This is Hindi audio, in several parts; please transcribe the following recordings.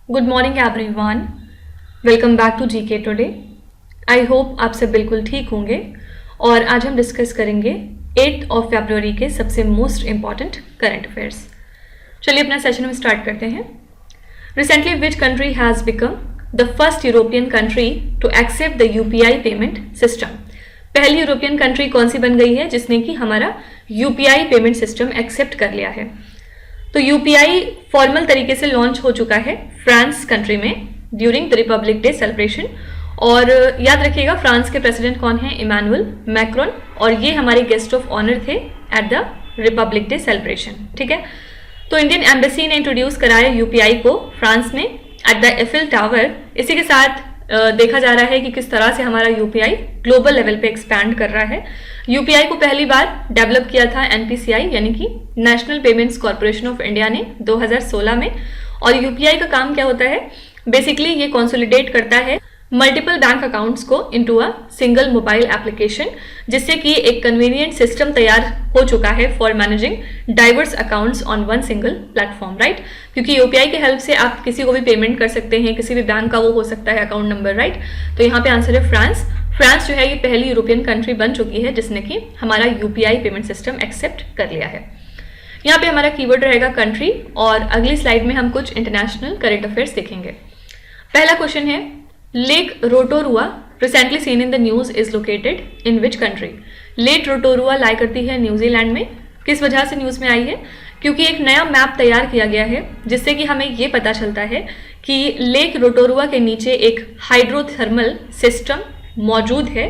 Good morning everyone, welcome back to GK today. I hope आप सब बिल्कुल ठीक होंगे और आज हम डिस्कस करेंगे 8 फरवरी के सबसे मोस्ट इम्पॉर्टेंट करंट अफेयर्स। चलिए अपना सेशन में स्टार्ट करते हैं। Recently which country has become the first European country to accept the UPI payment system. पहली यूरोपियन कंट्री कौन सी बन गई है जिसने कि हमारा यूपीआई पेमेंट सिस्टम एक्सेप्ट कर लिया है? तो यूपीआई फॉर्मल तरीके से लॉन्च हो चुका है फ्रांस कंट्री में during the Republic day celebration. और याद रखिएगा फ्रांस के प्रेसिडेंट कौन है? इमैनुअल मैक्रोन, और ये हमारे गेस्ट ऑफ ऑनर थे at the Republic day celebration. ठीक है, तो इंडियन एम्बेसी ने इंट्रोड्यूस कराया यूपीआई को फ्रांस में एट द एफिल टावर। इसी के साथ देखा जा रहा है कि किस तरह से हमारा यूपीआई ग्लोबल लेवल पे एक्सपैंड कर रहा है। यूपीआई को पहली बार डेवलप किया था एनपीसीआई यानी कि national payments corporation of India ने 2016 में। और यूपीआई का काम क्या होता है? बेसिकली ये कंसोलिडेट करता है मल्टीपल बैंक अकाउंट्स को into a single mobile application, जिससे कि एक कन्वीनियंट सिस्टम तैयार हो चुका है for managing diverse accounts on one single platform, right? क्योंकि यूपीआई की हेल्प से आप किसी को भी पेमेंट कर सकते हैं, किसी भी बैंक का वो हो सकता है अकाउंट नंबर, राइट? तो यहाँ पे आंसर है फ्रांस। फ्रांस जो है ये पहली यूरोपियन कंट्री बन चुकी है जिसने कि हमारा यूपीआई पेमेंट सिस्टम एक्सेप्ट कर लिया है। यहाँ पे हमारा कीवर्ड रहेगा कंट्री, और अगली स्लाइड में हम कुछ इंटरनेशनल करंट अफेयर्स देखेंगे। पहला क्वेश्चन है, lake Rotorua recently seen in the news is located in which country? Lake Rotorua lie करती है न्यूजीलैंड में। किस वजह से न्यूज में आई है? क्योंकि एक नया मैप तैयार किया गया है जिससे कि हमें ये पता चलता है कि लेक रोटोरुआ के नीचे एक हाइड्रोथर्मल सिस्टम मौजूद है।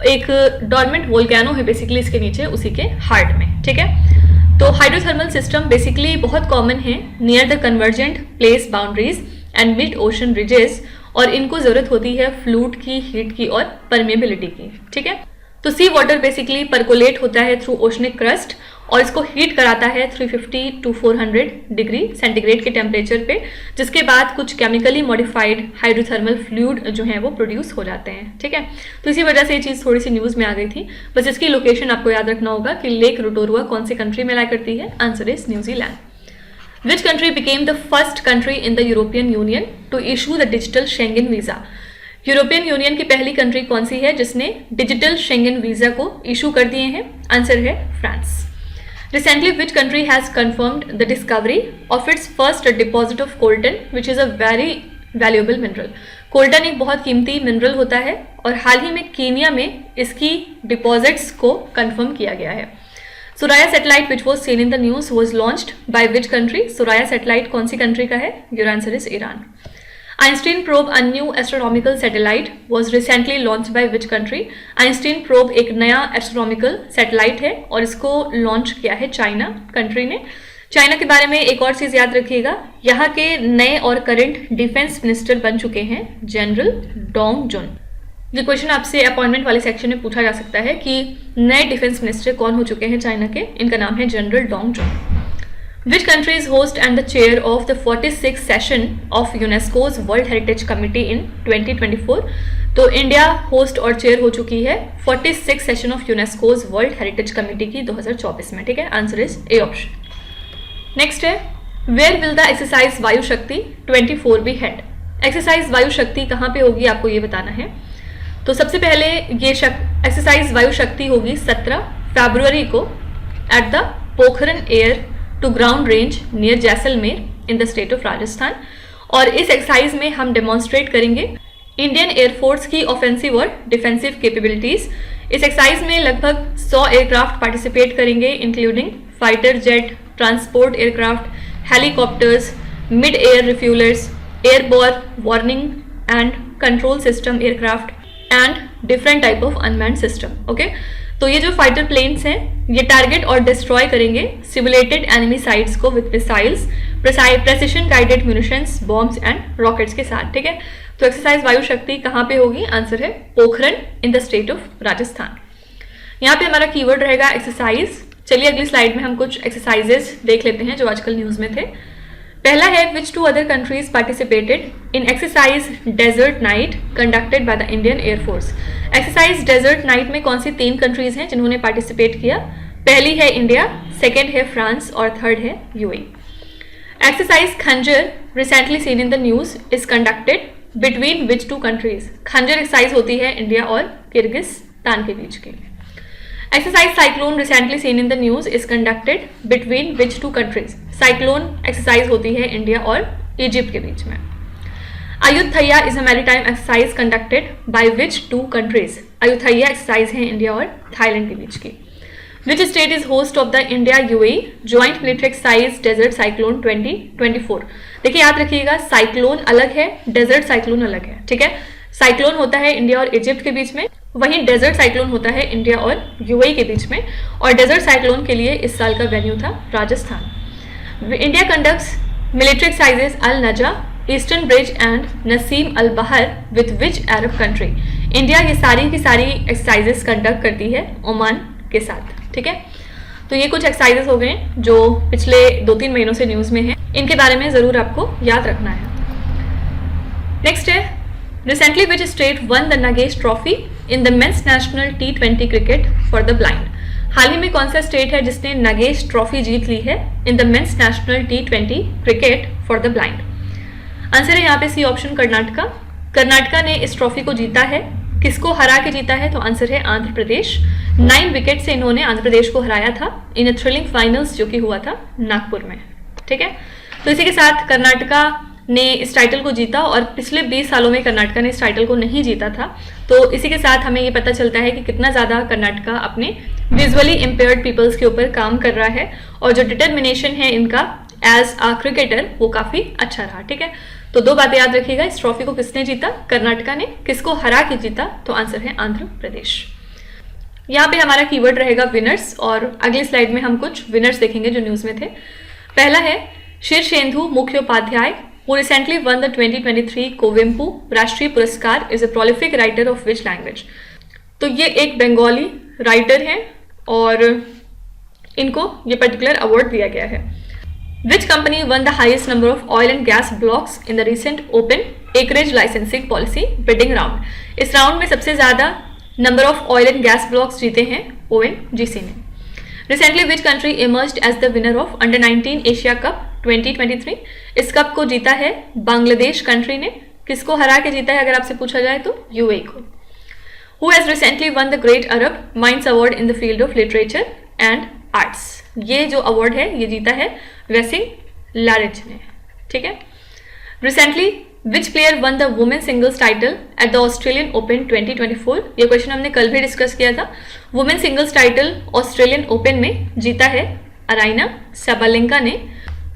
एक डॉर्मेंट वोल्केनो है बेसिकली इसके नीचे, उसी के हार्ट में। ठीक है, तो हाइड्रोथर्मल सिस्टम बेसिकली बहुत कॉमन है near the convergent place boundaries and mid ocean ridges, और इनको जरूरत होती है फ्लूइड की, हीट की और परमेबिलिटी की। ठीक है, तो सी वाटर बेसिकली परकोलेट होता है थ्रू ओशनिक क्रस्ट और इसको हीट कराता है 350 टू 400 डिग्री सेंटीग्रेड के टेम्परेचर पे, जिसके बाद कुछ केमिकली मॉडिफाइड हाइड्रोथर्मल फ्लूइड जो है वो प्रोड्यूस हो जाते हैं। ठीक है, तो इसी वजह से ये चीज़ थोड़ी सी न्यूज़ में आ गई थी। बस इसकी लोकेशन आपको याद रखना होगा कि लेक रोटोरुआ कौन सी कंट्री में लाई करती है? Answer is New Zealand. Which country became the first country in the European Union to issue the digital Schengen visa? European union की पहली कंट्री कौन सी है जिसने डिजिटल शेंगन वीजा को इशू कर दिए हैं? आंसर है France. Recently which country has confirmed the discovery of its first deposit of Colton which is a very valuable mineral. Colton एक बहुत कीमती मिनरल होता है और हाल ही में कीनिया में इसकी डिपॉजिट्स को कंफर्म किया गया है। Soraya satellite which was seen in the news was launched by which country? Soraya satellite कौन सी कंट्री का है? Your answer is Iran. Einstein probe, a new astronomical satellite, was recently launched by which country? Einstein probe एक नया एस्ट्रोनॉमिकल सैटेलाइट है और इसको लॉन्च किया है चाइना कंट्री ने। चाइना के बारे में एक और चीज याद रखिएगा, यहाँ के नए और करंट डिफेंस मिनिस्टर बन चुके हैं जनरल डोंग जुन। ये क्वेश्चन आपसे अपॉइंटमेंट वाले सेक्शन में पूछा जा सकता है कि नए डिफेंस मिनिस्टर कौन हो चुके हैं चाइना के? इनका नाम है general Dong Jun. Which country is host and the chair of the 46th session of UNESCO's world heritage committee इन 2024? तो इंडिया होस्ट और चेयर हो चुकी है 46th session of UNESCO's world heritage committee की 2024 में। ठीक है, answer is A option. Next है, वेयर विल द एक्सरसाइज वायु शक्ति 24 बी हेड? एक्सरसाइज वायु शक्ति कहाँ पे होगी आपको ये बताना है। तो सबसे पहले ये एक्सरसाइज वायु शक्ति होगी 17 फरवरी को at the Pokhran air to ground range near Jaisalmer in the state of Rajasthan. और इस एक्सरसाइज में हम डेमोन्स्ट्रेट करेंगे इंडियन एयरफोर्स की ऑफेंसिव और डिफेंसिव कैपेबिलिटीज। इस एक्सरसाइज में लगभग 100 एयरक्राफ्ट पार्टिसिपेट करेंगे including fighter jet, transport aircraft, helicopters, mid air refuellers, airborne warning and control system aircraft and different type of unmanned system. Okay, तो ये जो फाइटर प्लेन्स हैं ये टारगेट और डिस्ट्रॉय करेंगे सिमुलेटेड एनिमी साइट्स को with missiles, precision guided munitions, bombs and rockets के साथ। ठीक है, तो एक्सरसाइज वायु शक्ति कहाँ पे होगी? आंसर है पोखरन इन द स्टेट ऑफ राजस्थान। यहाँ पे हमारा कीवर्ड रहेगा एक्सरसाइज। चलिए अगली स्लाइड में हम कुछ एक्सरसाइजेस देख लेते हैं जो आजकल न्यूज में थे। पहला है, which two other countries participated in exercise Desert Knight conducted by the Indian air force? Exercise Desert Knight में कौन सी 3 कंट्रीज हैं जिन्होंने पार्टिसिपेट किया? पहली है इंडिया, सेकेंड है फ्रांस और थर्ड है UAE. Exercise Khanjar, recently seen in the news, is conducted between which two countries? खंजर एक्सरसाइज होती है इंडिया और किर्गिस्तान के बीच की. Exercise Cyclone, recently seen in the news, is conducted between which two countries? Cyclone exercise होती है इंडिया और इजिप्ट के बीच में. Ayutthaya is a maritime exercise conducted by which two countries? Ayutthaya exercise है इंडिया और थाईलैंड के बीच की. Which state is host of the India UAE Joint Military Exercise Desert Cyclone 2024? देखिए याद रखिएगा, साइक्लोन अलग है, डेजर्ट साइक्लोन अलग है. ठीक है, साइक्लोन होता है इंडिया और इजिप्ट के बीच में, वहीं डेजर्ट साइक्लोन होता है इंडिया और यूएई के बीच में. और डेजर्ट साइक्लोन के लिए इस साल का वेन्यू था Rajasthan. India conducts military exercises Al Najah, Eastern Bridge and Naseem Al Bahr with which Arab country? India ये सारी की सारी एक्सरसाइजेस कंडक्ट करती है ओमान के साथ. ठीक है, तो ये कुछ एक्सरसाइजेस हो गए जो पिछले 2-3 महीनों से न्यूज में हैं. इनके बारे में जरूर आपको याद रखना है. नेक्स्ट है, recently which state won the Nagesh trophy in the men's national T20 cricket for the blind? हाल ही में कौन सा स्टेट है जिसने नगेश ट्रॉफी जीत ली है इन the men's national T20 cricket for the blind? Answer है यहाँ पे सी ऑप्शन, कर्नाटका. कर्नाटका ने इस ट्रॉफी को जीता है. किसको हरा के जीता है? तो आंसर है आंध्र प्रदेश. 9 विकेट से इन्होंने आंध्र प्रदेश को हराया था इन ए थ्रिलिंग फाइनल्स जो कि हुआ था नागपुर में. ठीक है, तो इसी के साथ कर्नाटका ने इस टाइटल को जीता और पिछले 20 सालों में कर्नाटका ने इस टाइटल को नहीं जीता था. तो इसी के साथ हमें ये पता चलता है कि कितना ज़्यादा कर्नाटका अपने विजुअली इम्पेयर्ड पीपल्स के ऊपर काम कर रहा है और जो डिटर्मिनेशन है इनका एज अ क्रिकेटर वो काफ़ी अच्छा रहा. ठीक है, तो 2 बातें याद रखिएगा, इस ट्रॉफी को किसने जीता? कर्नाटका ने. किसको हरा के जीता? तो आंसर है आंध्र प्रदेश. यहाँ पे हमारा कीवर्ड रहेगा विनर्स और अगली स्लाइड में हम कुछ विनर्स देखेंगे जो न्यूज में थे. पहला है शीर्षेंदु Mukhopadhyay, who recently won the 2023 कोवेम्पू राष्ट्रीय पुरस्कार, is a prolific writer of which language? तो ये एक बंगाली राइटर हैं और इनको ये पर्टिकुलर अवार्ड दिया गया है. Which company won the highest number of oil and gas blocks in the recent open acreage licensing policy bidding round? इस राउंड में सबसे ज्यादा number of oil and gas blocks जीते हैं ONGC ने. Recently which country emerged as the winner of Under 19 Asia Cup 2023? इस कप को जीता है बांग्लादेश कंट्री ने. किसको हरा के जीता है अगर आपसे पूछा जाए तो? यूएई को. Who has recently won the Great Arab Minds Award in the field of literature and arts? ये जो अवार्ड है ये जीता है वेसिंग लारिज ने. ठीक है, recently which player one the women singles title at the Australian open 2024? ये क्वेश्चन हमने कल भी डिस्कस किया था. Women singles title Australian open में जीता है अराइना साबालेंका ने.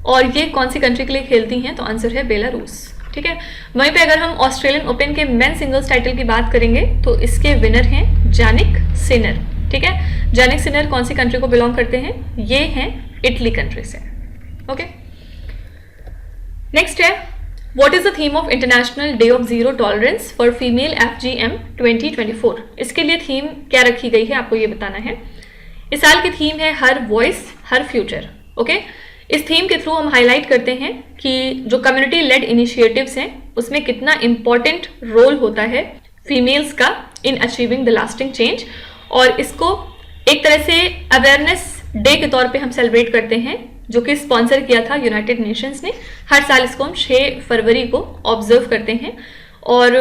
और ये कौन सी कंट्री के लिए खेलती हैं? तो आंसर है बेलारूस. ठीक है, वहीं पे अगर हम ऑस्ट्रेलियन ओपन के मेन सिंगल्स टाइटल की बात करेंगे तो इसके विनर हैं जानिक सिनर. ठीक है, जानिक सिनर कौन सी कंट्री को बिलोंग करते हैं? ये हैं इटली कंट्री से. ओके, नेक्स्ट है what is the theme of international day of zero tolerance for female FGM 2024? इसके लिए थीम क्या रखी गई है आपको ये बताना है. इस साल की थीम है हर वॉइस हर फ्यूचर. ओके, इस थीम के थ्रू हम हाईलाइट करते हैं कि जो कम्युनिटी लेड इनिशिएटिव्स हैं उसमें कितना इंपॉर्टेंट रोल होता है फीमेल्स का in achieving the lasting change. और इसको एक तरह से अवेयरनेस डे के तौर पे हम सेलिब्रेट करते हैं जो कि स्पॉन्सर किया था यूनाइटेड नेशंस ने. हर साल इसको हम 6 फरवरी को ऑब्जर्व करते हैं और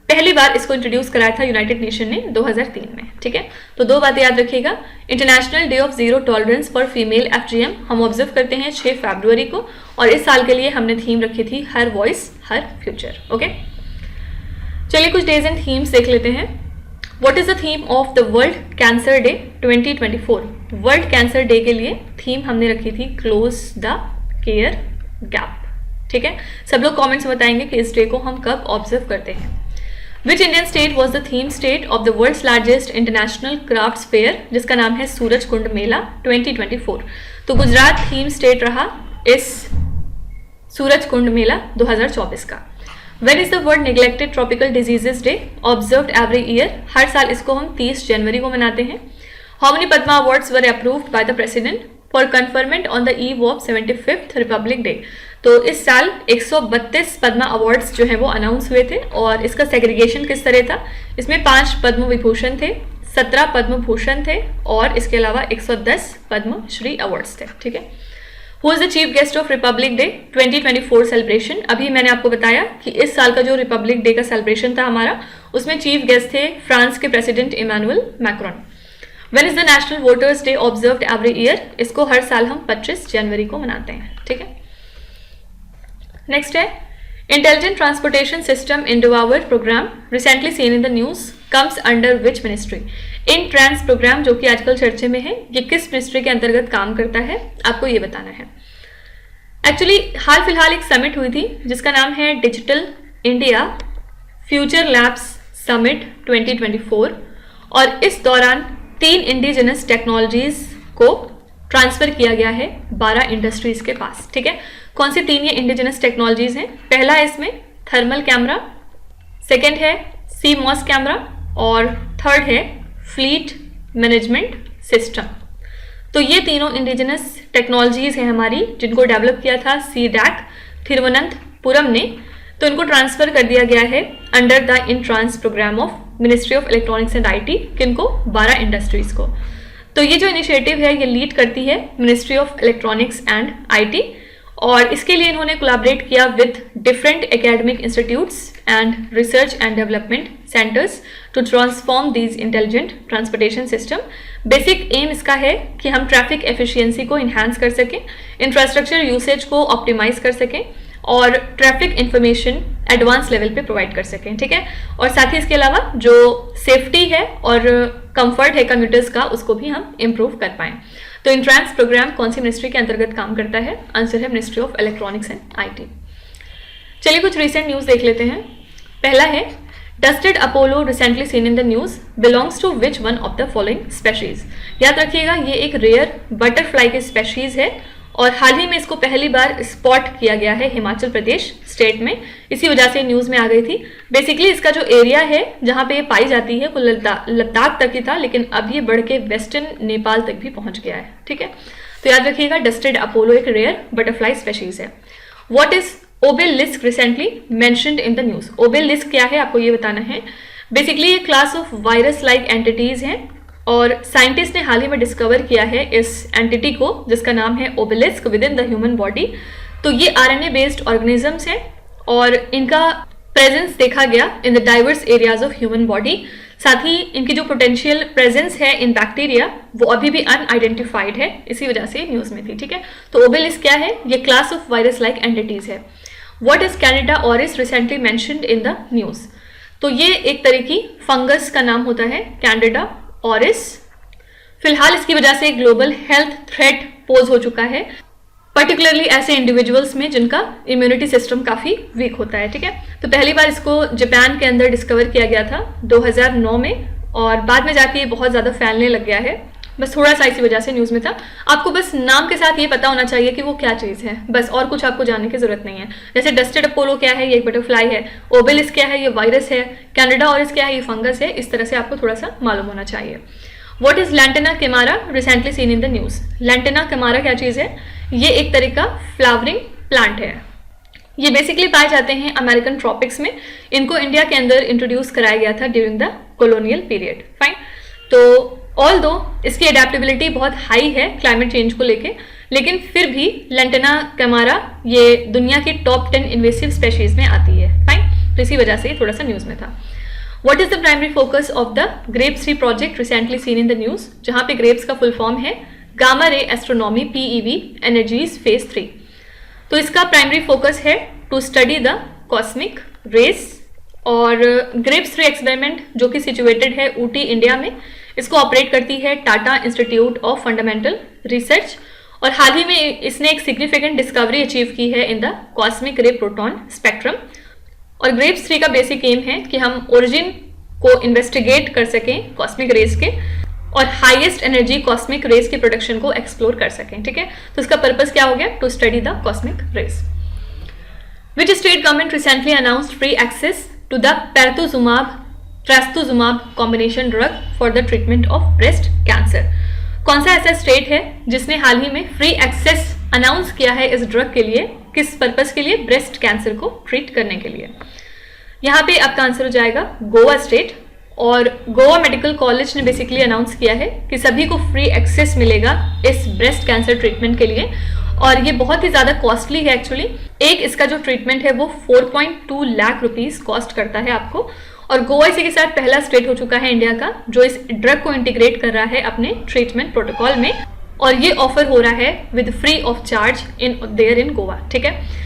पहली बार इसको इंट्रोड्यूस कराया था यूनाइटेड नेशन ने 2003 में. ठीक है, तो 2 बातें याद रखिएगा. International day of zero tolerance for female FGM हम ऑब्जर्व करते हैं 6 फरवरी को और इस साल के लिए हमने थीम रखी थी हर वॉइस हर फ्यूचर. ओके, चलिए कुछ डेज एंड थीम्स देख लेते हैं. What is the theme of the World Cancer Day 2024? World cancer day के लिए थीम हमने रखी थी क्लोज द केयर गैप. ठीक है, सब लोग कमेंट्स में बताएंगे कि इस डे को हम कब ऑब्जर्व करते हैं. Which Indian state was the theme state of the world's largest international crafts fair, जिसका नाम है सूरज कुंड मेला 2024? तो गुजरात थीम स्टेट रहा इस सूरज कुंड मेला 2024 का. When is the World Neglected Tropical Diseases Day observed every year? हर साल इसको हम 30 जनवरी को मनाते हैं. How many Padma Awards were approved by the President for conferment on the eve of 75th Republic Day? तो इस साल 132 पद्मा अवार्ड्स जो है वो अनाउंस हुए थे और इसका सेग्रीगेशन किस तरह था. इसमें 5 पद्म विभूषण थे, 17 पद्म भूषण थे और इसके अलावा 110 पद्म श्री अवार्ड्स थे. ठीक है, who is the chief guest of Republic day 2024 celebration? अभी मैंने आपको बताया कि इस साल का जो रिपब्लिक डे का सेलिब्रेशन था हमारा, उसमें चीफ गेस्ट थे फ्रांस के president Emmanuel Macron. When is the national voters day observed every year? इसको हर साल हम 25 जनवरी को मनाते हैं, ठीक है। नेक्स्ट है इंटेलिजेंट ट्रांसपोर्टेशन सिस्टम इन डिवावर programme recently seen in the news comes under which ministry? In trans programme जो कि आजकल चर्चे में है, ये किस मिनिस्ट्री के अंतर्गत काम करता है, आपको ये बताना है। एक्चुअली हाल फिलहाल एक समिट हुई थी जिसका नाम है digital India future labs summit 2024, और इस दौरान 3 इंडिजिनस टेक्नोलॉजीज को ट्रांसफर किया गया है 12 इंडस्ट्रीज के पास, ठीक है। कौन सी 3 ये इंडिजिनस टेक्नोलॉजीज हैं? पहला है इसमें थर्मल कैमरा, सेकेंड है CMOS कैमरा, और थर्ड है फ्लीट मैनेजमेंट सिस्टम। तो ये तीनों इंडिजिनस टेक्नोलॉजीज हैं हमारी, जिनको डेवलप किया था CDAC तिरुवनंतपुरम ने। तो इनको ट्रांसफर कर दिया गया है under the in trans programme of ministry of electronics and IT, किनको? 12 इंडस्ट्रीज को। तो ये जो इनिशिएटिव है ये लीड करती है ministry of electronics and IT, और इसके लिए इन्होंने कोलैबोरेट किया with different academic institutes and research and development centres to transform these intelligent transportation system. Basic aim इसका है कि हम ट्रैफिक एफिशिएंसी को इन्हांस कर सकें, इंफ्रास्ट्रक्चर यूसेज को ऑप्टिमाइज कर सकें, और ट्रैफिक इंफॉर्मेशन एडवांस लेवल पे प्रोवाइड कर सकें, ठीक है। और साथ ही इसके अलावा जो सेफ्टी है और कंफर्ट है कम्यूटर्स का, उसको भी हम इम्प्रूव कर पाएं। तो इंट्रांस प्रोग्राम कौन सी मिनिस्ट्री के अंतर्गत काम करता है? आंसर है ministry of electronics and IT। चलिए कुछ रिसेंट न्यूज देख लेते हैं। पहला है dusted Apollo recently seen in the news belongs to which one of the following species? याद रखिएगा ये एक रेयर बटरफ्लाई की स्पेशीज है, और हाल ही में इसको पहली बार स्पॉट किया गया है हिमाचल प्रदेश स्टेट में, इसी वजह से न्यूज में आ गई थी। बेसिकली इसका जो एरिया है जहाँ पे ये पाई जाती है वो लद्दाख तक ही था, लेकिन अब ये बढ़ के वेस्टर्न नेपाल तक भी पहुंच गया है, ठीक है। तो याद रखिएगा डस्टेड अपोलो एक रेयर बटरफ्लाई स्पेशीज है। What is obelisk recently mentioned in the news? Obelisk क्या है आपको ये बताना है। बेसिकली ये class of virus like entities हैं, और साइंटिस्ट ने हाल ही में डिस्कवर किया है इस एंटिटी को जिसका नाम है obelisk with in the human body. तो ये RNA बेस्ड ऑर्गेनिजम्स हैं, और इनका प्रेजेंस देखा गया in the diverse areas of human body. साथ ही इनकी जो पोटेंशियल प्रेजेंस है इन बैक्टीरिया वो अभी भी अनआइडेंटिफाइड है, इसी वजह से न्यूज में थी, ठीक है। तो ओबेलिस्क क्या है? ये class of virus like entities है। What is Candida auris recently mentioned in the news? तो ये एक तरह की फंगस का नाम होता है कैनेडा ऑरिस। फिलहाल इसकी वजह से ग्लोबल हेल्थ थ्रेट पोज हो चुका है, पर्टिकुलरली ऐसे इंडिविजुअल्स में जिनका इम्यूनिटी सिस्टम काफी वीक होता है, ठीक है। तो पहली बार इसको जापान के अंदर डिस्कवर किया गया था 2009 में, और बाद में जाके ये बहुत ज्यादा फैलने लग गया है। बस थोड़ा सा इसी वजह से न्यूज में था। आपको बस नाम के साथ ये पता होना चाहिए कि वो क्या चीज है, बस, और कुछ आपको जानने की जरूरत नहीं है। जैसे डस्टेड अपोलो क्या है? ये एक बटरफ्लाई है। ओबेलिस्क क्या है? ये वायरस है। कैनेडा ऑरिस क्या है? ये फंगस है। इस तरह से आपको थोड़ा सा मालूम होना चाहिए। What is lantana camara recently seen in the news? Lantana camara क्या चीज है? ये एक तरह का फ्लावरिंग प्लांट है। ये बेसिकली पाए जाते हैं अमेरिकन ट्रॉपिक्स में। इनको इंडिया के अंदर इंट्रोड्यूस कराया गया था during the colonial period, fine. तो ऑल दो इसकी एडेप्टेबिलिटी बहुत हाई है क्लाइमेट चेंज को लेके, लेकिन फिर भी लैंटेना कैमारा ये दुनिया की टॉप 10 इन्वेसिव स्पेशीज में आती है, फाइन। तो इसी वजह से थोड़ा सा न्यूज में था। What is the primary focus of the GRAPES 3 project recently seen in the news? जहां पे ग्रेप्स का फुल फॉर्म है gamma ray astronomy PEV energies phase 3। तो इसका प्राइमरी फोकस है to study the cosmic rays, और ग्रेप्स 3 एक्सपेरिमेंट जो कि सिचुएटेड है ऊटी इंडिया में, इसको ऑपरेट करती है Tata institute of fundamental research, और हाल ही में इसने एक सिग्निफिकेंट डिस्कवरी अचीव की है इन द कॉस्मिक रे प्रोटॉन स्पेक्ट्रम। और ग्रेप्स 3 का बेसिक एम है कि हम ओरिजिन को इन्वेस्टिगेट कर सकें कॉस्मिक रेस के, और हाईएस्ट एनर्जी कॉस्मिक रेस के प्रोडक्शन को एक्सप्लोर कर सकें, ठीक है। तो इसका पर्पस क्या हो गया? To study the cosmic rays. Which state government recently announced free access to the trastuzumab combination drug for the treatment of breast cancer? कौन सा ऐसा स्टेट है जिसने हाल ही में फ्री एक्सेस अनाउंस किया है इस ड्रग के लिए? किस पर्पस के लिए? ब्रेस्ट कैंसर को ट्रीट करने के लिए। यहाँ पे आपका आंसर हो जाएगा गोवा स्टेट, और गोवा मेडिकल कॉलेज ने बेसिकली अनाउंस किया है कि सभी को फ्री एक्सेस मिलेगा इस ब्रेस्ट कैंसर ट्रीटमेंट के लिए। और ये बहुत ही ज़्यादा कॉस्टली है एक्चुअली। एक इसका जो ट्रीटमेंट है वो 4.2 लाख रुपीज़ कॉस्ट करता है आपको। और गोवा इसी के साथ पहला स्टेट हो चुका है इंडिया का जो इस ड्रग को इंटीग्रेट कर रहा है अपने ट्रीटमेंट प्रोटोकॉल में, और ये ऑफर हो रहा है with free of charge in Goa. ठीक है,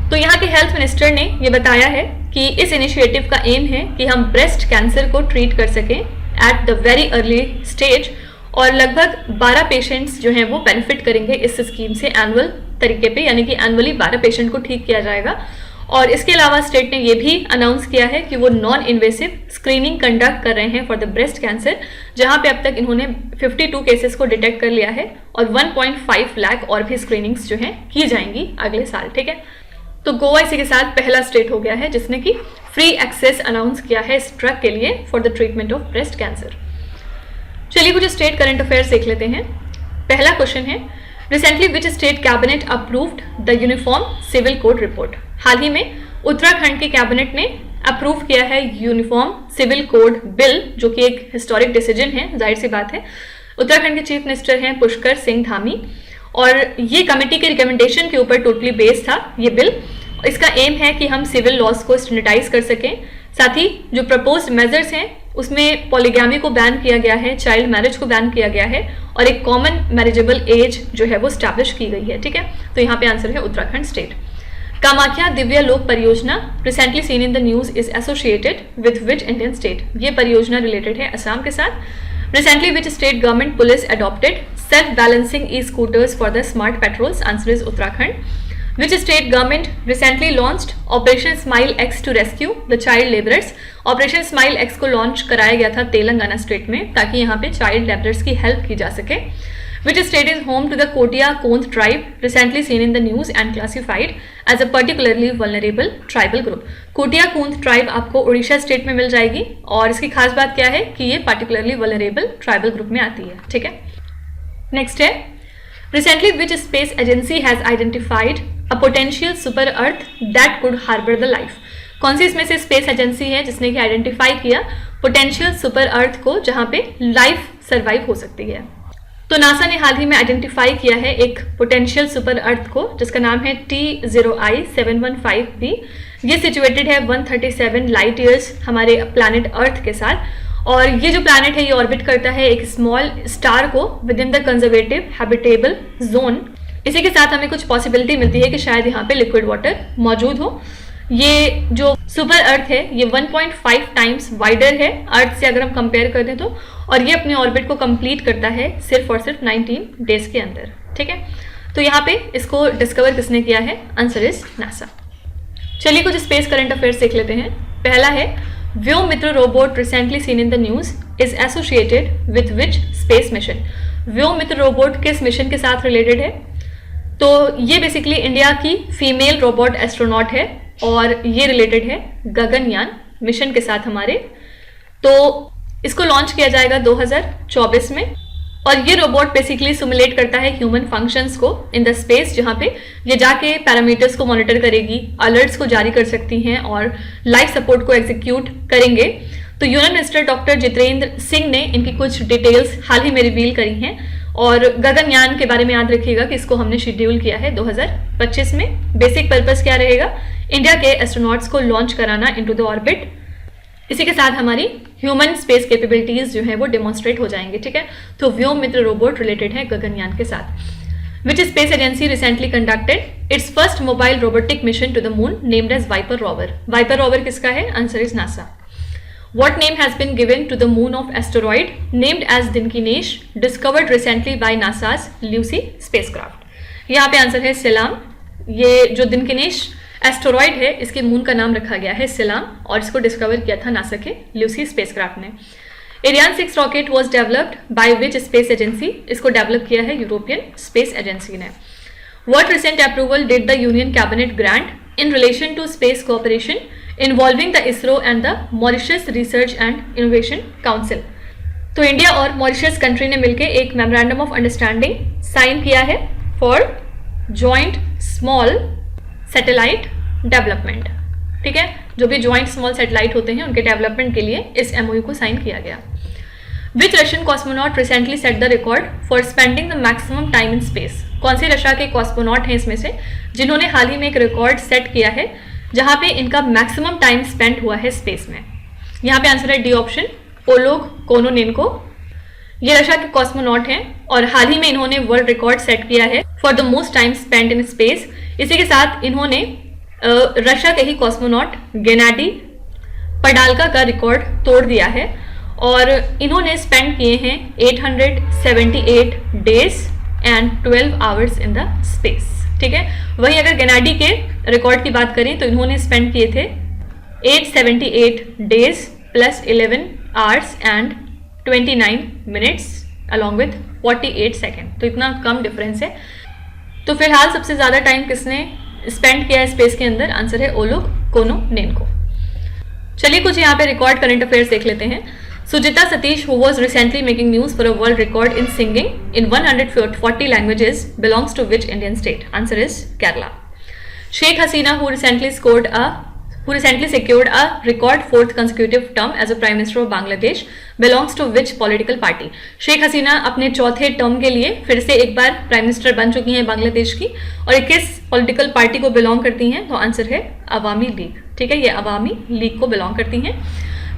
तो यहाँ के हेल्थ मिनिस्टर ने ये बताया है कि इस इनिशिएटिव का एम है कि हम ब्रेस्ट कैंसर को ट्रीट कर सकें at the very early stage, और लगभग 12 पेशेंट्स जो हैं वो बेनिफिट करेंगे इस स्कीम से एनुअल तरीके पे, यानी कि एनुअली 12 पेशेंट को ठीक किया जाएगा। और इसके अलावा स्टेट ने ये भी अनाउंस किया है कि वो नॉन इन्वेसिव स्क्रीनिंग कंडक्ट कर रहे हैं फॉर द ब्रेस्ट कैंसर, जहां पे अब तक इन्होंने 52 केसेस को डिटेक्ट कर लिया है, और 1.5 लाख और भी स्क्रीनिंग्स जो हैं की जाएंगी अगले साल। ठीक है, तो गोवा इसी के साथ पहला स्टेट हो गया है जिसने कि फ्री एक्सेस अनाउंस किया है इस ड्रग के लिए for the treatment of breast cancer. चलिए कुछ स्टेट करंट अफेयर्स देख लेते हैं। पहला क्वेश्चन है, recently which state cabinet approved the uniform civil code report. हाल ही में उत्तराखंड के कैबिनेट ने अप्रूव किया है यूनिफॉर्म सिविल कोड बिल, जो कि एक हिस्टोरिक डिसीजन है, जाहिर सी बात है। उत्तराखंड के चीफ मिनिस्टर हैं पुष्कर सिंह धामी, और ये कमेटी के रिकमेंडेशन के ऊपर टोटली बेस्ड था ये बिल। इसका एम है कि हम सिविल लॉज को स्टैंडर्डाइज कर सकें, साथ ही जो प्रपोज्ड मेजर्स हैं उसमें पॉलीगैमी को बैन किया गया है, चाइल्ड मैरिज को बैन किया गया है, और एक कॉमन मैरिजेबल एज जो है वो स्टैब्लिश की गई है। ठीक है, तो यहाँ पे आंसर है उत्तराखंड स्टेट। कामाख्या दिव्य लोक परियोजना recently seen in the news is associated with which Indian state. ये परियोजना रिलेटेड है असम के साथ। Recently which state government police adopted self balancing E scooters for the smart patrols. Answer is Uttarakhand. Which state government recently launched Operation Smile X to rescue the child laborers? Operation Smile X को लॉन्च कराया गया था तेलंगाना स्टेट में, ताकि यहाँ पे चाइल्ड लेबरर्स की हेल्प की जा सके। Which state is home to the Kotia Konth tribe, recently seen in the news and classified as a particularly vulnerable tribal group? Kotia Kondh tribe आपको उड़ीसा स्टेट में मिल जाएगी, और इसकी खास बात क्या है कि ये particularly vulnerable tribal group में आती है। ठीक है, नेक्स्ट है, recently which space agency has identified a potential super earth that could harbor the life? कौन सी इसमें से स्पेस एजेंसी है जिसने कि आइडेंटिफाई किया पोटेंशियल सुपर अर्थ को जहां पे लाइफ सर्वाइव हो सकती है? तो नासा ने हाल ही में आइडेंटिफाई किया है एक पोटेंशियल सुपर अर्थ को जिसका नाम है T0I-715b। ये सिचुएटेड है 137 लाइट ईयर्स हमारे प्लैनेट अर्थ के साथ, और ये जो प्लैनेट है ये ऑर्बिट करता है एक स्मॉल स्टार को with in the conservative habitable zone. इसी के साथ हमें कुछ पॉसिबिलिटी मिलती है कि शायद यहाँ पे लिक्विड वाटर मौजूद हो। ये जो सुपर अर्थ है ये 1.5 टाइम्स वाइडर है अर्थ से अगर हम कंपेयर कर दें तो, और ये अपने ऑर्बिट को कंप्लीट करता है सिर्फ और सिर्फ 19 डेज के अंदर। ठीक है, तो यहाँ पे इसको डिस्कवर किसने किया है? Answer is NASA. चलिए कुछ स्पेस करंट अफेयर्स देख लेते हैं। पहला है, Vyommitra robot recently seen in the news is associated with which space mission? Vyommitra robot किस मिशन के साथ रिलेटेड है? तो ये बेसिकली इंडिया की फीमेल रोबोट एस्ट्रोनॉट है, और ये रिलेटेड है गगनयान मिशन के साथ हमारे। तो इसको लॉन्च किया जाएगा 2024 में, और ये रोबोट बेसिकली सिमुलेट करता है ह्यूमन फंक्शंस को इन द स्पेस, जहाँ पे ये जाके पैरामीटर्स को मॉनिटर करेगी, अलर्ट्स को जारी कर सकती हैं और लाइफ सपोर्ट को एग्जीक्यूट करेंगे। तो union minister doctor Jitendra Singh ने इनकी कुछ डिटेल्स हाल ही में रिवील करी हैं, और गगनयान के बारे में याद रखिएगा कि इसको हमने शेड्यूल किया है 2025 में। बेसिक पर्पस क्या रहेगा? इंडिया के एस्ट्रोनॉट्स को लॉन्च कराना इनटू द ऑर्बिट। इसी के साथ हमारी ह्यूमन स्पेस कैपेबिलिटीज जो है वो डेमोन्स्ट्रेट हो जाएंगे। ठीक है, तो व्योममित्र रोबोट रिलेटेड है गगनयान के साथ। Which space agency recently conducted its first mobile robotic mission to the moon named as VIPER rover? VIPER rover किसका है? Answer is NASA. What name has been given to the moon of asteroid named as Dinkinesh, discovered recently by NASA's Lucy spacecraft? यहाँ पे आंसर है सिलाम। ये जो दिनकिनेश एस्टेरॉइड है इसके मून का नाम रखा गया है सिलाम, और इसको डिस्कवर किया था नासा के ल्यूसी स्पेसक्राफ्ट ने। एरियान 6 rocket was developed by which space agency? इसको डेवलप किया है यूरोपियन स्पेस एजेंसी ने। What recent approval did the Union Cabinet grant in relation to space cooperation involving the ISRO and the Mauritius Research and Innovation Council? तो इंडिया और मॉरिशस कंट्री ने मिलकर एक मेमोरेंडम ऑफ अंडरस्टैंडिंग साइन किया है for joint small satellite development. ठीक है, जो भी जॉइंट स्मॉल सैटेलाइट होते हैं उनके डेवलपमेंट के लिए इस MOU को साइन किया गया। Which Russian cosmonaut recently set the record for spending the maximum time in space? कौन से रशिया के कॉस्मोनॉट हैं इसमें से जिन्होंने हाल ही में एक रिकॉर्ड सेट किया है जहां पे इनका मैक्सिमम टाइम स्पेंड हुआ है स्पेस में? यहाँ पे आंसर है डी ऑप्शन, ओलोग कोनोनेन्को। ये रशिया के कॉस्मोनॉट हैं और हाल ही में इन्होंने वर्ल्ड रिकॉर्ड सेट किया है for the most time spend in space. इसी के साथ इन्होंने रशिया के ही कॉस्मोनॉट गेनाडी पडाल्का का रिकॉर्ड तोड़ दिया है और इन्होंने स्पेंड किए हैं 878 days and 12 hours in the space. ठीक है, वहीं अगर गेनाडी के रिकॉर्ड की बात करें तो इन्होंने स्पेंड किए थे 878 days plus 11 hours and 29 minutes along with 48 second. तो इतना कम डिफरेंस है। तो फिलहाल सबसे ज़्यादा टाइम किसने स्पेंड किया है स्पेस के अंदर? आंसर है ओलोग कोनोनेन्को। चलिए कुछ यहाँ पे रिकॉर्ड करंट अफेयर्स देख लेते हैं। Sujita Satish, who was recently making news for a world record in singing in 140 languages, belongs to which Indian state? Answer is Kerala. Sheikh Hasina, who recently secured a record fourth consecutive term as a Prime Minister of Bangladesh, belongs to which political party? Sheikh Hasina अपने चौथे टर्म के लिए फिर से एक बार प्राइम मिनिस्टर बन चुकी हैं बांग्लादेश की और ये किस पॉलिटिकल पार्टी को बिलोंग करती हैं? तो आंसर है अवामी लीग। ठीक है, ये अवामी लीग को बिलोंग करती हैं।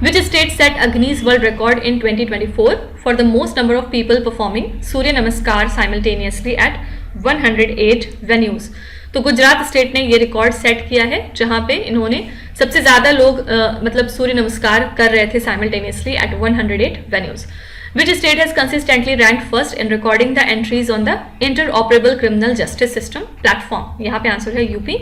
Which state set a Guinness World Record in 2024 for the most number of people performing Surya Namaskar simultaneously at 108 venues? तो गुजरात स्टेट ने ये रिकॉर्ड सेट किया है जहां पे इन्होंने सबसे ज्यादा लोग मतलब सूर्य नमस्कार कर रहे थे simultaneously eight 108 venues. Which state has consistently ranked first in recording the entries on the interoperable criminal justice system platform? यहाँ पे आंसर है UP.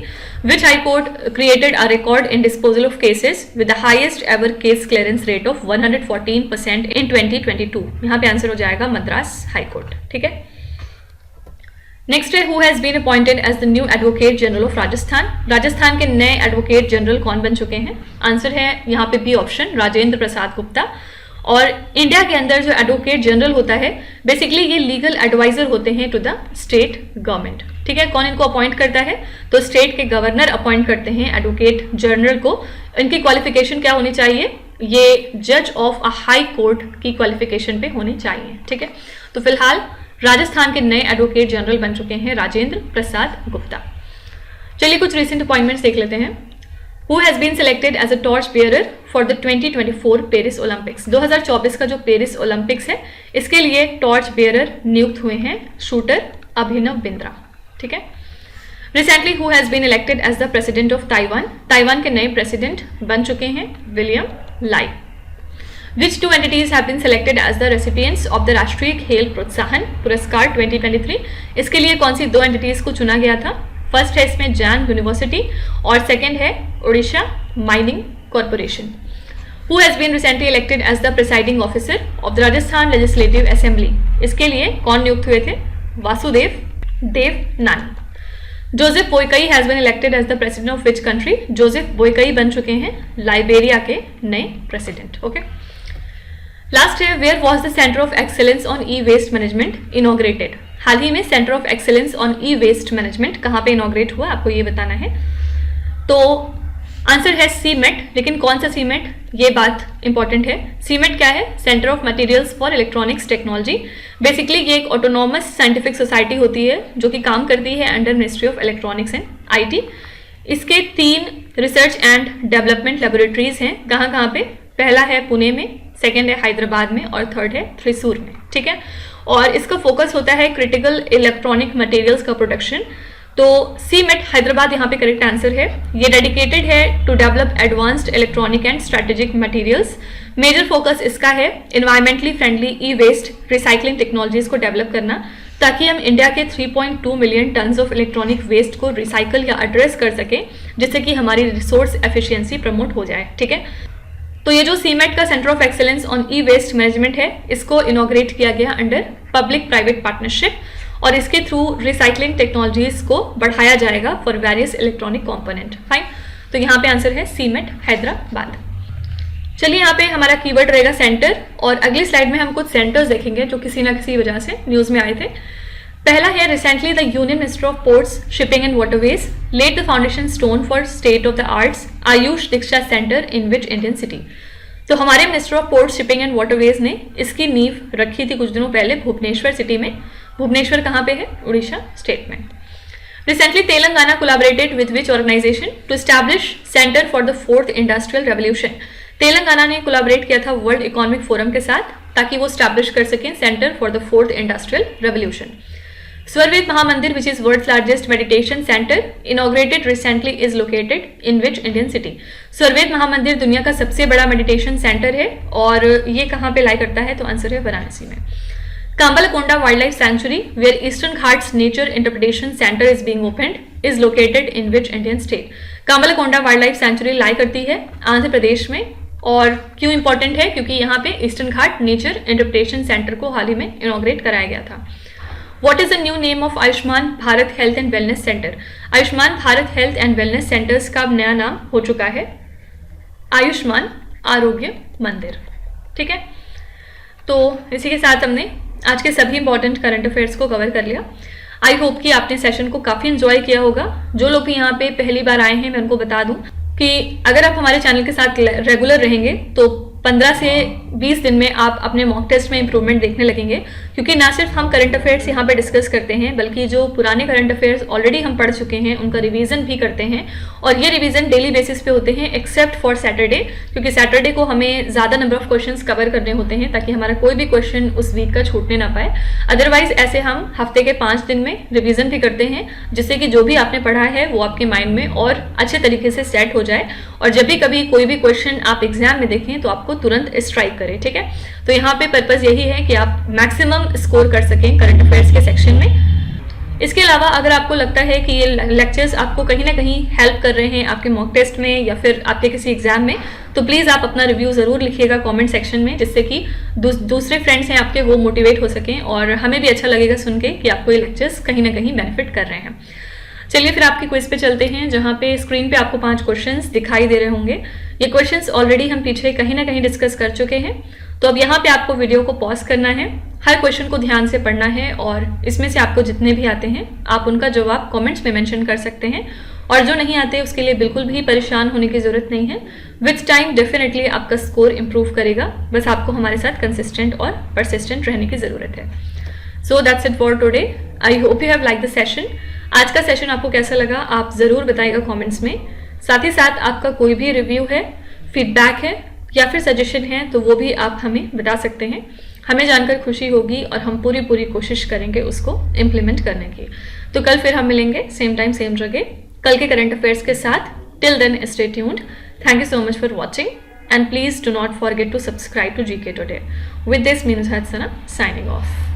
Which high court created a record in disposal of cases with the highest ever case clearance rate of 114% in 2022? यहाँ पे आंसर हो जाएगा मद्रास हाई कोर्ट. ठीक है, नेक्स्ट है who has been appointed as the new advocate general of Rajasthan? Rajasthan के नए एडवोकेट जनरल कौन बन चुके हैं? आंसर है यहाँ पे बी ऑप्शन, राजेंद्र प्रसाद गुप्ता। और इंडिया के अंदर जो एडवोकेट जनरल होता है बेसिकली ये लीगल एडवाइजर होते हैं टू द स्टेट गवर्नमेंट। ठीक है, कौन इनको अपॉइंट करता है? तो स्टेट के गवर्नर अपॉइंट करते हैं एडवोकेट जनरल को। इनकी क्वालिफिकेशन क्या होनी चाहिए? ये जज ऑफ अ हाई कोर्ट की क्वालिफिकेशन पे होनी चाहिए। ठीक है, तो फिलहाल राजस्थान के नए एडवोकेट जनरल बन चुके हैं राजेंद्र प्रसाद गुप्ता। चलिए कुछ रिसेंट अपॉइंटमेंट्स देख लेते हैं। Who has been selected as a torch bearer for the 2024 Paris Olympics? 2024 का जो पेरिस ओलंपिक्स है इसके लिए टॉर्च बेयरर नियुक्त हुए हैं शूटर अभिनव बिंद्रा। ठीक है, recently who has been elected as the president of Taiwan? Taiwan के नए प्रेसिडेंट बन चुके हैं William Lai. Which two entities have been selected as the recipients of the राष्ट्रीय खेल प्रोत्साहन पुरस्कार 2023? इसके लिए कौन सी दो एंटिटीज को चुना गया था? फर्स्ट है इसमें जैन यूनिवर्सिटी और सेकंड है Orissa mining corporation. Who has been recently elected as the presiding officer of the Rajasthan Legislative Assembly? इसके लिए कौन नियुक्त हुए थे? Vasudev Devnani. Joseph Boakai has been elected as the president of which country? Joseph Boakai बन चुके हैं लाइबेरिया के नए प्रेसिडेंट। ओके, लास्ट है where was the centre of excellence on e waste management inaugurated? हाल ही में centre of excellence on e waste management कहाँ पे इनॉग्रेट हुआ आपको ये बताना है। तो आंसर है सीमेट, लेकिन कौन सा सीमेट ये बात इंपॉर्टेंट है। सीमेट क्या है? Centre of materials for electronics technology. Basically ये एक ऑटोनॉमस साइंटिफिक सोसाइटी होती है जो कि काम करती है under ministry of electronics and IT. इसके 3 रिसर्च एंड डेवलपमेंट लेबोरेटरीज हैं। कहाँ कहाँ पे? पहला है पुणे में, सेकेंड है हैदराबाद में और थर्ड है त्रिशूर में। ठीक है, और इसका फोकस होता है क्रिटिकल इलेक्ट्रॉनिक मटेरियल्स का प्रोडक्शन। तो सीमेट हैदराबाद यहाँ पे करेक्ट आंसर है। ये डेडिकेटेड है to develop advanced electronic and strategic materials. Major focus इसका है environmentally friendly e waste recycling technologies को डेवलप करना, ताकि हम इंडिया के 3.2 million tons of electronic waste को रिसाइकल या एड्रेस कर सकें, जिससे कि हमारी रिसोर्स एफिशिएंसी प्रमोट हो जाए। ठीक है, तो ये जो सीमेट का centre of excellence on e waste management है इसको इनॉग्रेट किया गया अंडर पब्लिक प्राइवेट पार्टनरशिप और इसके थ्रू रिसाइकलिंग टेक्नोलॉजीज को बढ़ाया जाएगा for various electronic component. Fine, तो यहाँ पे आंसर है सीमेट हैदराबाद। चलिए यहाँ पे हमारा कीवर्ड रहेगा सेंटर और अगली स्लाइड में हम कुछ सेंटर्स देखेंगे जो किसी ना किसी वजह से न्यूज में आए थे। पहला है recently the union minister of ports shipping and waterways laid the foundation stone for state of the arts Ayush Diksha centre in which Indian city? तो हमारे minister of ports shipping and waterways ने इसकी नींव रखी थी कुछ दिनों पहले भुवनेश्वर सिटी में। भुवनेश्वर कहाँ पे है? उड़ीसा स्टेट में। Recently, Telangana collaborated with which organization to establish Center for the Fourth Industrial Revolution? Telangana ने कोलैबोरेट किया था वर्ल्ड इकोनॉमिक फोरम के साथ ताकि वो स्टैब्लिश कर सकें centre for the fourth industrial revolution. Swarved Mahamandir which is world's largest meditation centre inaugurated recently is located in which Indian city? Swarved Mahamandir दुनिया का सबसे बड़ा मेडिटेशन सेंटर है और ये कहाँ पे लाई करता है? तो आंसर है वाराणसी में। Kambalkonda Wildlife Sanctuary, where Eastern Ghats Nature Interpretation Center is being opened, is located in which Indian state? Kambalkonda Wildlife Sanctuary लाई करती है आंध्र प्रदेश में। और क्यों इंपॉर्टेंट है? क्योंकि यहाँ पे ईस्टर्न घाट नेचर इंटरप्रिटेशन सेंटर को हाल ही में इनॉग्रेट कराया गया था। What is the new name of Ayushman Bharat health and wellness centre? Ayushman Bharat health and wellness centres का नया नाम हो चुका है आयुष्मान आरोग्य मंदिर। ठीक है, तो इसी के साथ हमने आज के सभी इंपॉर्टेंट करंट अफेयर्स को कवर कर लिया। आई होप कि आपने सेशन को काफ़ी एंजॉय किया होगा। जो लोग भी यहाँ पे पहली बार आए हैं मैं उनको बता दूं कि अगर आप हमारे चैनल के साथ रेगुलर रहेंगे तो 15 से 20 दिन में आप अपने मॉक टेस्ट में इंप्रूवमेंट देखने लगेंगे, क्योंकि ना सिर्फ हम करंट अफेयर्स यहाँ पे डिस्कस करते हैं बल्कि जो पुराने करंट अफेयर्स ऑलरेडी हम पढ़ चुके हैं उनका रिवीजन भी करते हैं। और ये रिवीजन डेली बेसिस पे होते हैं एक्सेप्ट फॉर सैटरडे, क्योंकि सैटरडे को हमें ज़्यादा नंबर ऑफ क्वेश्चंस कवर करने होते हैं ताकि हमारा कोई भी क्वेश्चन उस वीक का छूटने ना पाए। अदरवाइज ऐसे हम हफ्ते के 5 दिन में रिविजन भी करते हैं जिससे कि जो भी आपने पढ़ा है वो आपके माइंड में और अच्छे तरीके से सेट हो जाए और जब भी कभी कोई भी क्वेश्चन आप एग्जाम में देखें तो आपको तुरंत स्ट्राइक करें। ठीक है, तो यहाँ पे पर्पस यही है कि आप मैक्सिमम स्कोर कर सकें करंट अफेयर्स के सेक्शन में। इसके अलावा अगर आपको लगता है कि ये लेक्चर्स आपको कहीं ना कहीं हेल्प कर रहे हैं आपके मॉक टेस्ट में या फिर आपके किसी एग्जाम में, तो प्लीज़ आप अपना रिव्यू ज़रूर लिखिएगा कमेंट सेक्शन में, जिससे कि दूसरे फ्रेंड्स हैं आपके वो मोटिवेट हो सकें और हमें भी अच्छा लगेगा सुन के कि आपको ये लेक्चर्स कहीं ना कहीं बेनिफिट कर रहे हैं। चलिए फिर आपके क्विज पे चलते हैं, जहाँ पे स्क्रीन पे आपको 5 क्वेश्चंस दिखाई दे रहे होंगे। ये क्वेश्चंस ऑलरेडी हम पीछे कहीं ना कहीं डिस्कस कर चुके हैं, तो अब यहाँ पे आपको वीडियो को पॉज करना है, हर क्वेश्चन को ध्यान से पढ़ना है और इसमें से आपको जितने भी आते हैं आप उनका जवाब कमेंट्स में मेंशन कर सकते हैं और जो नहीं आते उसके लिए बिल्कुल भी परेशान होने की जरूरत नहीं है। विथ टाइम डेफिनेटली आपका स्कोर इंप्रूव करेगा, बस आपको हमारे साथ कंसिस्टेंट और परसिस्टेंट रहने की जरूरत है। So that's it for today. I hope you have like the session. आज का सेशन आपको कैसा लगा आप ज़रूर बताइएगा कमेंट्स में। साथ ही साथ आपका कोई भी रिव्यू है, फीडबैक है या फिर सजेशन है तो वो भी आप हमें बता सकते हैं। हमें जानकर खुशी होगी और हम पूरी कोशिश करेंगे उसको इम्प्लीमेंट करने की। तो कल फिर हम मिलेंगे सेम टाइम सेम जगह कल के करंट अफेयर्स के साथ। Till then stay tuned. Thank you so much for watching and please do not forget to subscribe to GK Today. With this, Meenu Hadsana signing off.